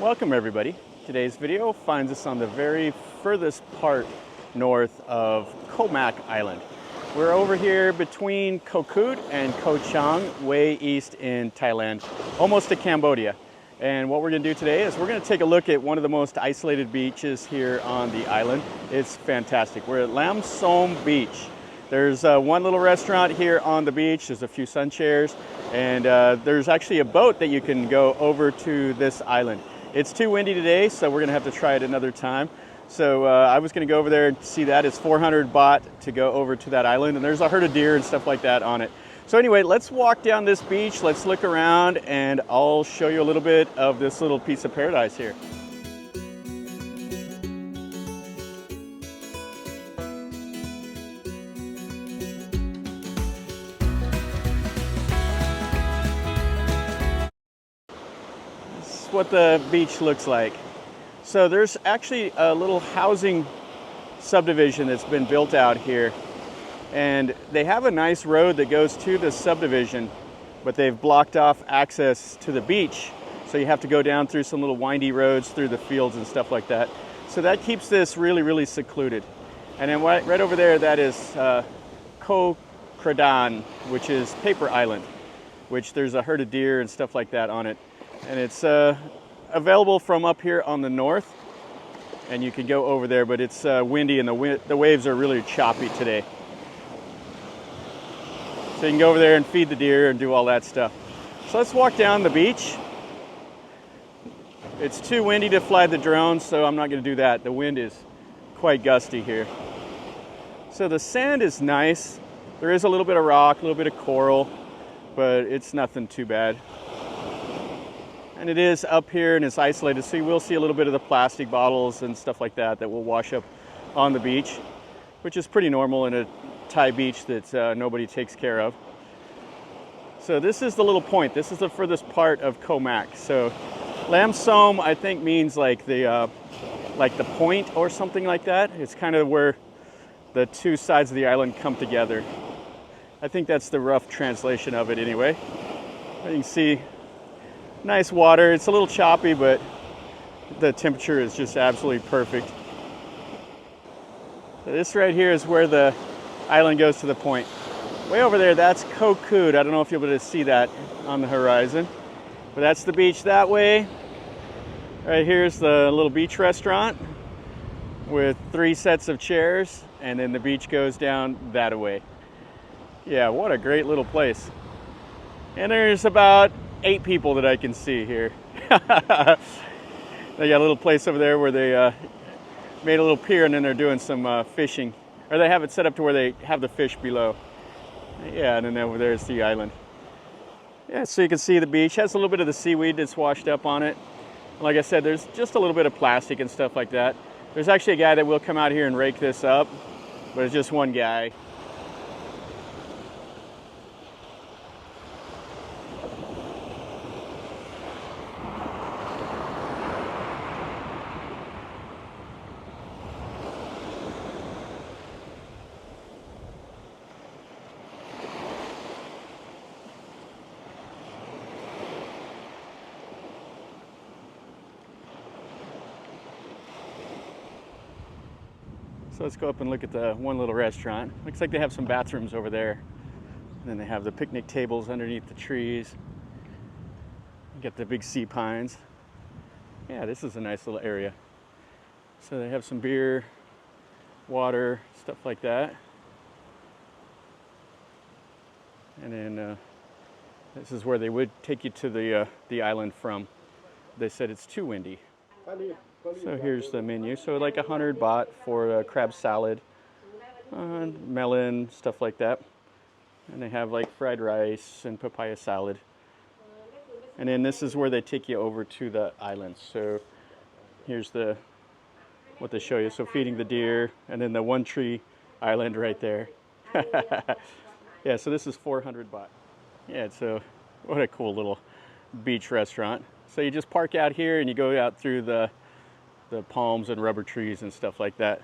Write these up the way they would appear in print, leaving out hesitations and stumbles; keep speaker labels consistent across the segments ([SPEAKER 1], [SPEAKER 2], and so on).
[SPEAKER 1] Welcome everybody. Today's video finds us on the very furthest part north of Koh Mak Island. We're over here between Koh Kradat and Koh Chang, way east in Thailand, almost to Cambodia. And what we're going to do today is we're going to take a look at one of the most isolated beaches here on the island. It's fantastic. We're at Laem Son Beach. There's one little restaurant here on the beach. There's a few sun chairs, and there's actually a boat that you can go over to this island. It's too windy today, so we're gonna have to try it another time. So I was gonna go over there and see that. It's 400 baht to go over to that island, and there's a herd of deer and stuff like that on it. So anyway, let's walk down this beach, let's look around, and I'll show you a little bit of this little piece of paradise here. What the beach looks like. So there's actually a little housing subdivision that's been built out here, and they have a nice road that goes to the subdivision, but they've blocked off access to the beach, so you have to go down through some little windy roads through the fields and stuff like that. So that keeps this really secluded. And then right over there, that is Koh Kradat, which is Paper Island, which there's a herd of deer and stuff like that on it. And it's available from up here on the north, and you can go over there, but it's windy and the waves are really choppy today. So you can go over there and feed the deer and do all that stuff. So let's walk down the beach. It's too windy to fly the drone, so I'm not going to do that. The wind is quite gusty here. So the sand is nice. There is a little bit of rock, a little bit of coral, but it's nothing too bad. And it is up here and it's isolated, so you will see a little bit of the plastic bottles and stuff like that that will wash up on the beach, which is pretty normal in a Thai beach that nobody takes care of. So this is the little point. This is the furthest part of Koh Mak. So Laem Son, I think, means like the point or something like that. It's kind of where the two sides of the island come together. I think that's the rough translation of it anyway. You can see nice water. It's a little choppy, but the temperature is just absolutely perfect. So this right here is where the island goes to the point. Way over there, that's Koh Kradat. I don't know if you'll be able to see that on the horizon, but that's the beach that way. Right here's the little beach restaurant with 3 sets of chairs, and then the beach goes down that way. Yeah, what a great little place. And there's about 8 people that I can see here. They got a little place over there where they made a little pier, and then they're doing some fishing. Or they have it set up to where they have the fish below. Yeah, and then over there is the island. Yeah, so you can see the beach has a little bit of the seaweed that's washed up on it. Like I said, there's just a little bit of plastic and stuff like that. There's actually a guy that will come out here and rake this up, but it's just one guy. So let's go up and look at the one little restaurant. Looks like they have some bathrooms over there. And then they have the picnic tables underneath the trees. You got the big sea pines. Yeah, this is a nice little area. So they have some beer, water, stuff like that. And then this is where they would take you to the island from. They said it's too windy. So here's the menu. So like 100 baht for a crab salad, melon, stuff like that. And they have like fried rice and papaya salad. And then this is where they take you over to the island. So here's what they show you. So feeding the deer, and then the one tree island right there. Yeah, so this is 400 baht. Yeah, so what a cool little beach restaurant. So you just park out here and you go out through the palms and rubber trees and stuff like that.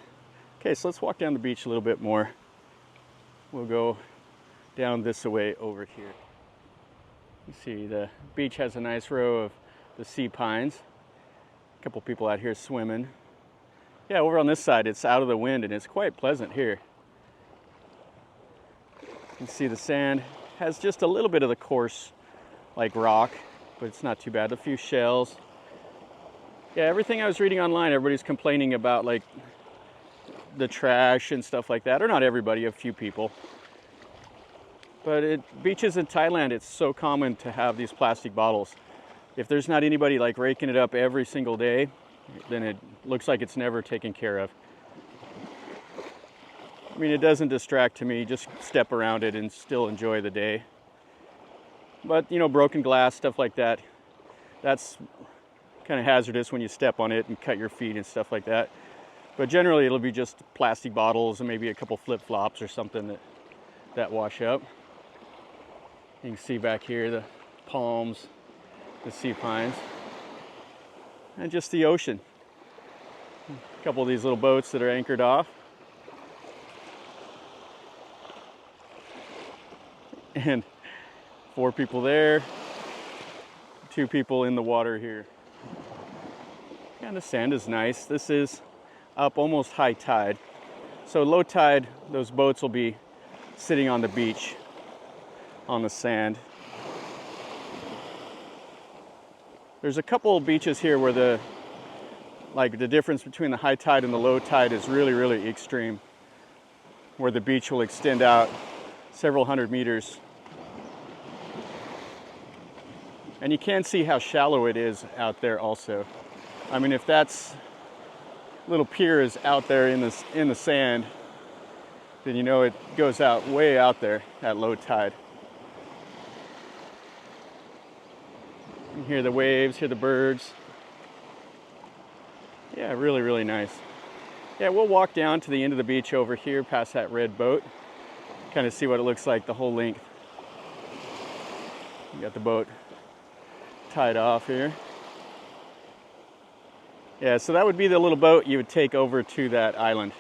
[SPEAKER 1] Okay, so let's walk down the beach a little bit more. We'll go down this way over here. You see the beach has a nice row of the sea pines. A couple people out here swimming. Yeah, over on this side, it's out of the wind and it's quite pleasant here. You can see the sand has just a little bit of the coarse, like rock, but it's not too bad. A few shells. Yeah, everything I was reading online, everybody's complaining about like the trash and stuff like that. Or not everybody, a few people. But beaches in Thailand, it's so common to have these plastic bottles. If there's not anybody like raking it up every single day, then it looks like it's never taken care of. I mean, it doesn't distract to me. Just step around it and still enjoy the day. But, you know, broken glass, stuff like that, that's kind of hazardous when you step on it and cut your feet and stuff like that. But generally, it'll be just plastic bottles and maybe a couple flip-flops or something that wash up. You can see back here the palms, the sea pines, and just the ocean. A couple of these little boats that are anchored off. And 4 people there, 2 people in the water here. And the sand is nice. This is up almost high tide. So low tide, those boats will be sitting on the beach on the sand. There's a couple of beaches here where the difference between the high tide and the low tide is really, really extreme, where the beach will extend out several hundred meters. And you can see how shallow it is out there also. I mean, if that's little pier is out there in the sand, then you know it goes out way out there at low tide. You can hear the waves, hear the birds. Yeah, really, really nice. Yeah, we'll walk down to the end of the beach over here past that red boat. Kind of see what it looks like the whole length. You got the boat tied off here. Yeah, so that would be the little boat you would take over to that island.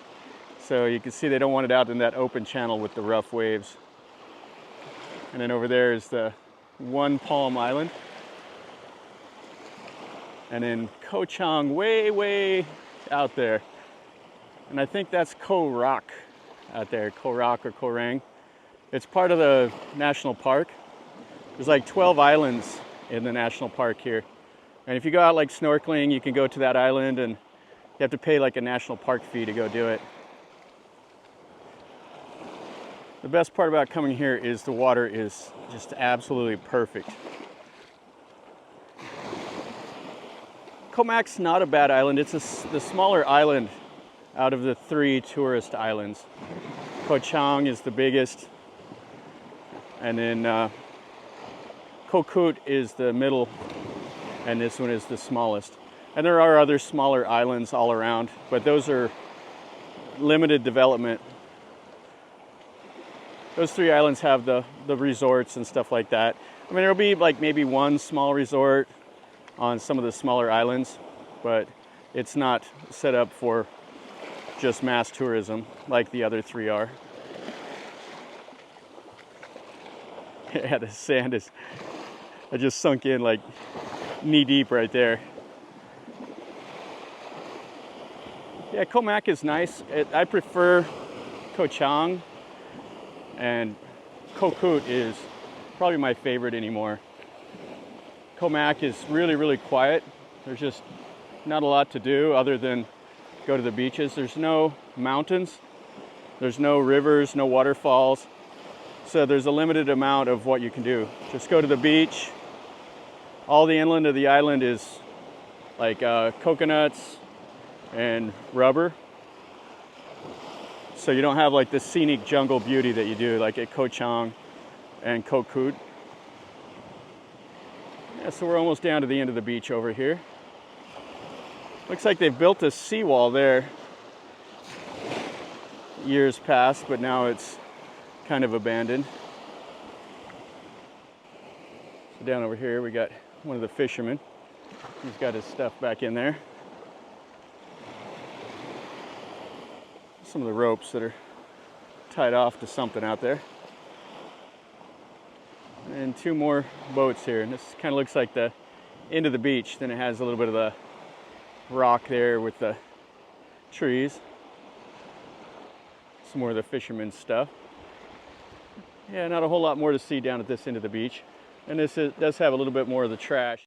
[SPEAKER 1] So you can see they don't want it out in that open channel with the rough waves. And then over there is the One Palm Island. And then Koh Chang way, way out there. And I think that's Koh Rak out there, Koh Rak or Koh Rang. It's part of the national park. There's like 12 islands in the national park here. And if you go out like snorkeling, you can go to that island and you have to pay like a national park fee to go do it. The best part about coming here is the water is just absolutely perfect. Koh Mak's not a bad island. It's the smaller island out of the 3 tourist islands. Koh Chang is the biggest, and then Koh Kradat is the middle, and this one is the smallest. And there are other smaller islands all around, but those are limited development. Those 3 islands have the resorts and stuff like that. I mean, there'll be like maybe one small resort on some of the smaller islands, but it's not set up for just mass tourism like the other 3 are. Yeah, the sand is, I just sunk in like knee deep right there. Yeah, Koh Mak is nice. I prefer Koh Chang, and Koh Kradat is probably my favorite anymore. Koh Mak is really, really quiet. There's just not a lot to do other than go to the beaches. There's no mountains, there's no rivers, no waterfalls. So there's a limited amount of what you can do. Just go to the beach. All the inland of the island is like coconuts and rubber. So you don't have like the scenic jungle beauty that you do like at Koh Chang and Koh Kradat. Yeah, so we're almost down to the end of the beach over here. Looks like they've built a seawall there years past, but now it's kind of abandoned. So down over here we got one of the fishermen. He's got his stuff back in there. Some of the ropes that are tied off to something out there. And 2 more boats here, and this kind of looks like the end of the beach. Then it has a little bit of the rock there with the trees. Some more of the fisherman's stuff. Yeah, not a whole lot more to see down at this end of the beach. And this does have a little bit more of the trash.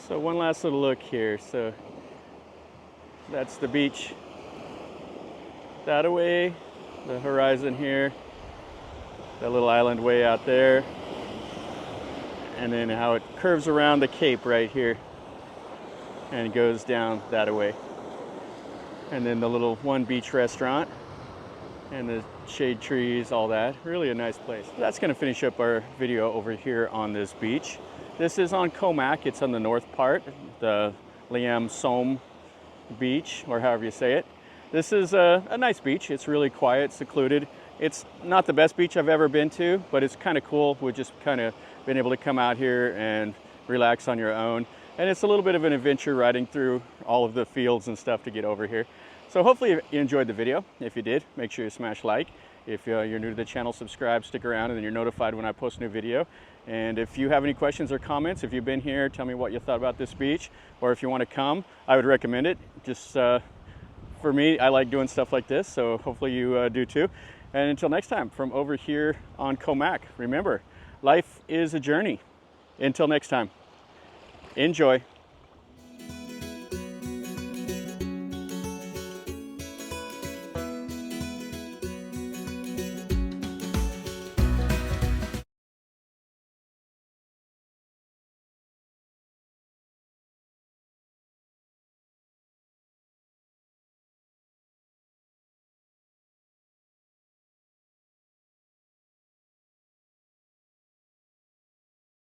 [SPEAKER 1] So one last little look here. So that's the beach that away, the horizon here, that little island way out there, and then how it curves around the cape right here and goes down that away. And then the little one beach restaurant and the shade trees, all that. Really a nice place. That's going to finish up our video over here on this beach. This is on Koh Mak. It's on the north part, the Laem Son Beach, or however you say it. This is a nice beach. It's really quiet, secluded. It's not the best beach I've ever been to, but it's kind of cool. We've just kind of been able to come out here and relax on your own. And it's a little bit of an adventure riding through all of the fields and stuff to get over here. So hopefully you enjoyed the video. If you did, make sure you smash like. If you're new to the channel, subscribe, stick around, and then you're notified when I post a new video. And if you have any questions or comments, if you've been here, tell me what you thought about this beach, or if you want to come, I would recommend it. Just for me, I like doing stuff like this, so hopefully you do too. And until next time, from over here on Koh Mak, remember, life is a journey. Until next time, enjoy.